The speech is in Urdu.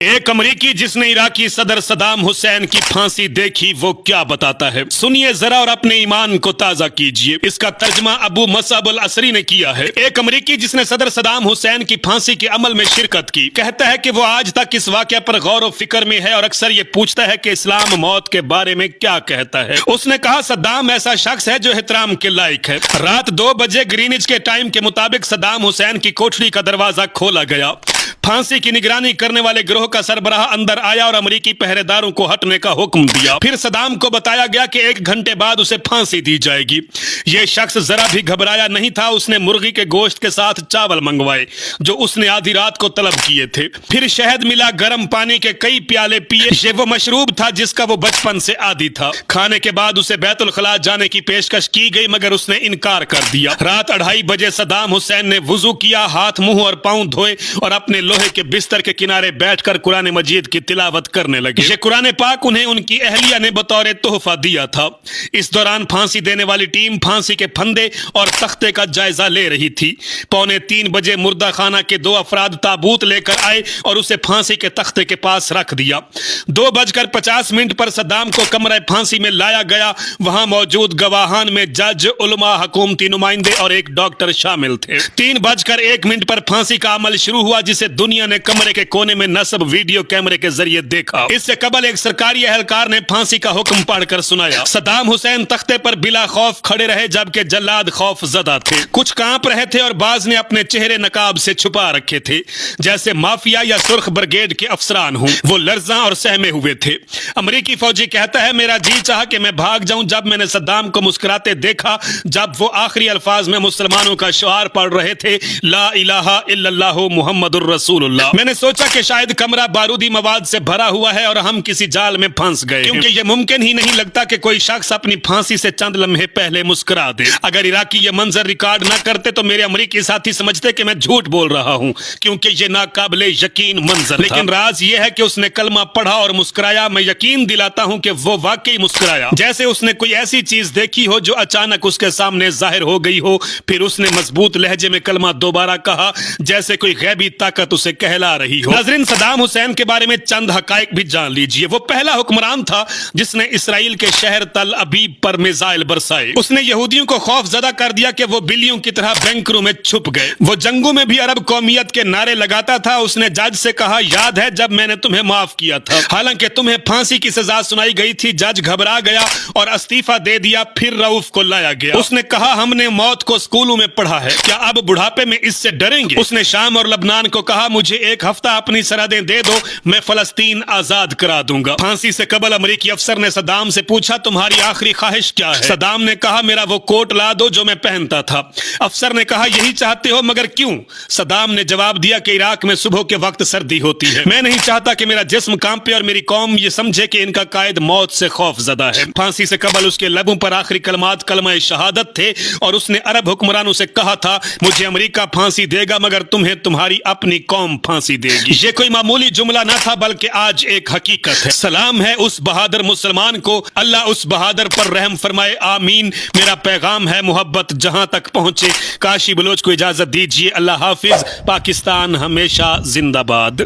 ایک امریکی جس نے عراقی صدر صدام حسین کی پھانسی دیکھی وہ کیا بتاتا ہے، سنیے ذرا اور اپنے ایمان کو تازہ کیجئے۔ اس کا ترجمہ ابو مصعب العصری نے کیا ہے۔ ایک امریکی جس نے صدر صدام حسین کی پھانسی کے عمل میں شرکت کی کہتا ہے کہ وہ آج تک اس واقعہ پر غور و فکر میں ہے اور اکثر یہ پوچھتا ہے کہ اسلام موت کے بارے میں کیا کہتا ہے۔ اس نے کہا صدام ایسا شخص ہے جو احترام کے لائق ہے۔ رات 2 بجے گرینوچ کے ٹائم کے مطابق صدام حسین کی کوٹھری کا دروازہ کھولا گیا۔ پھانسی کی نگرانی کرنے والے گروہ کا سربراہ اندر آیا اور امریکی پہرے داروں کو ہٹنے کا حکم دیا۔ پھر صدام کو بتایا گیا کہ 1 گھنٹے بعد اسے پھانسی دی جائے گی۔ یہ شخص ذرا بھی گھبرایا نہیں تھا۔ اس نے مرغی کے گوشت کے ساتھ چاول منگوائے جو اس نے آدھی رات کو طلب کیے تھے۔ پھر شہد ملا، گرم پانی کے کئی پیالے پیے۔ یہ وہ مشروب تھا جس کا وہ بچپن سے عادی تھا۔ کھانے کے بعد اسے بیت الخلاء جانے کی پیشکش کی گئی مگر اس نے انکار کر دیا۔ رات 2:30 بجے صدام حسین نے وضو کیا، ہاتھ منہ اور پاؤں دھوئے اور اپنے لوہے کے بستر کے کنارے بیٹھ کر قرآن مجید کی تلاوت کرنے لگے۔ یہ قرآن پاک انہیں ان کی اہلیہ نے بطور تحفہ دیا تھا۔ اس دوران پھانسی دینے والی ٹیم پھانسی کے پھندے اور تختے کا جائزہ لے رہی تھی۔ 2:45 بجے مردہ خانہ کے 2 افراد تابوت لے کر آئے اور اسے پھانسی کے تختے کے پاس رکھ دیا۔ 2:50 پر صدام کو کمرہ پھانسی میں لایا گیا۔ وہاں موجود گواہان میں جج، علماء، حکومتی نمائندے اور ایک ڈاکٹر شامل تھے۔ 3:01 پر پھانسی کا عمل شروع ہوا جسے دنیا نے کمرے کے کونے میں نصب ویڈیو کیمرے کے ذریعے دیکھا۔ اس سے قبل ایک سرکاری اہلکار نے پھانسی کا حکم پڑھ کر سنایا۔ صدام حسین تختے پر بلا خوف کھڑے رہے جبکہ جلاد خوف زدہ تھے۔ کچھ کانپ رہے تھے اور بعض نے اپنے چہرے نقاب سے چھپا رکھے تھے جیسے مافیا یا سرخ بریگیڈ کے افسران ہوں۔ وہ لرزاں اور سہمے ہوئے تھے۔ امریکی فوجی کہتا ہے میرا جی چاہا کہ میں بھاگ جاؤں جب میں نے صدام کو مسکراتے دیکھا جب وہ آخری الفاظ میں مسلمانوں کا شعار پڑھ رہے تھے، لا الہ الا اللہ محمد الرسول اللہ۔ میں نے سوچا کہ شاید کمرہ بارودی مواد سے بھرا ہوا ہے اور ہم کسی جال میں پھنس گئے، کیونکہ یہ ممکن ہی نہیں لگتا کہ کوئی شخص اپنی پھانسی سے چند لمحے پہلے مسکرا دے۔ اگر عراقی یہ منظر ریکارڈ نہ کرتے تو میرے امریکی ساتھی سمجھتے کہ میں جھوٹ بول رہا ہوں، کیونکہ یہ ناقابل یقین منظر تھا۔ لیکن راز یہ ہے کہ اس نے کلمہ پڑھا اور مسکرایا۔ میں یقین دلاتا ہوں کہ وہ واقعی مسکرایا، جیسے اس نے کوئی ایسی چیز دیکھی ہو جو اچانک اس کے سامنے ظاہر ہو گئی ہو۔ پھر اس نے مضبوط لہجے میں کلمہ دوبارہ کہا جیسے کوئی غیبی طاقت اسے کہلا رہی ہو۔ ناظرین، صدام حسین کے بارے میں چند حقائق بھی جان لیجئے۔ وہ پہلا حکمران تھا جس نے اسرائیل کے شہر تل ابیب پر میزائل برسائے۔ اس نے یہودیوں کو خوف زدہ کر دیا کہ وہ بلیوں کی طرح بینکروں میں چھپ گئے۔ وہ جنگوں میں بھی عرب قومیت کے نعرے لگاتا تھا۔ اس نے جج سے کہا یاد ہے جب میں نے تمہیں معاف کیا تھا، حالانکہ تمہیں پھانسی کی سزا سنائی گئی تھی۔ جج گھبرا گیا اور استعفیٰ دے دیا۔ پھر رؤف کو لایا گیا۔ اس نے کہا ہم نے موت کو اسکولوں میں پڑھا ہے، کیا اب بڑھاپے میں اس سے ڈریں گے؟ اس نے شام اور لبنان کو کہا مجھے 1 ہفتہ اپنی سرحدیں دے دو، میں فلسطین آزاد کرا دوں گا۔ پھانسی سے قبل امریکی افسر نے صدام سے پوچھا تمہاری آخری خواہش کیا ہے؟ صدام نے کہا میرا وہ کوٹ لا دو جو میں پہنتا تھا۔ افسر نے کہا یہی چاہتے ہو مگر کیوں؟ صدام نے جواب دیا کہ عراق میں صبح کے وقت سردی ہوتی ہے، میں نہیں چاہتا کہ میرا جسم کانپے اور میری قوم یہ سمجھے کہ ان کا قائد موت سے خوف زدہ ہے۔ پھانسی سے قبل اس کے لبوں پر آخری کلمات کلمہ شہادت تھے اور اس نے عرب حکمرانوں سے کہا تھا مجھے امریکہ پھانسی دے گا مگر تمہیں تمہاری اپنی قوم پھانسی دے گی۔ یہ کوئی معمولی جملہ نہ تھا بلکہ آج ایک حقیقت ہے۔ سلام ہے اس بہادر مسلمان کو، اللہ اس بہادر پر رحم فرمائے، آمین۔ میرا پیغام ہے محبت جہاں تک پہنچے۔ کاشی بلوچ کو اجازت دیجیے، اللہ حافظ۔ پاکستان ہمیشہ زندہ باد۔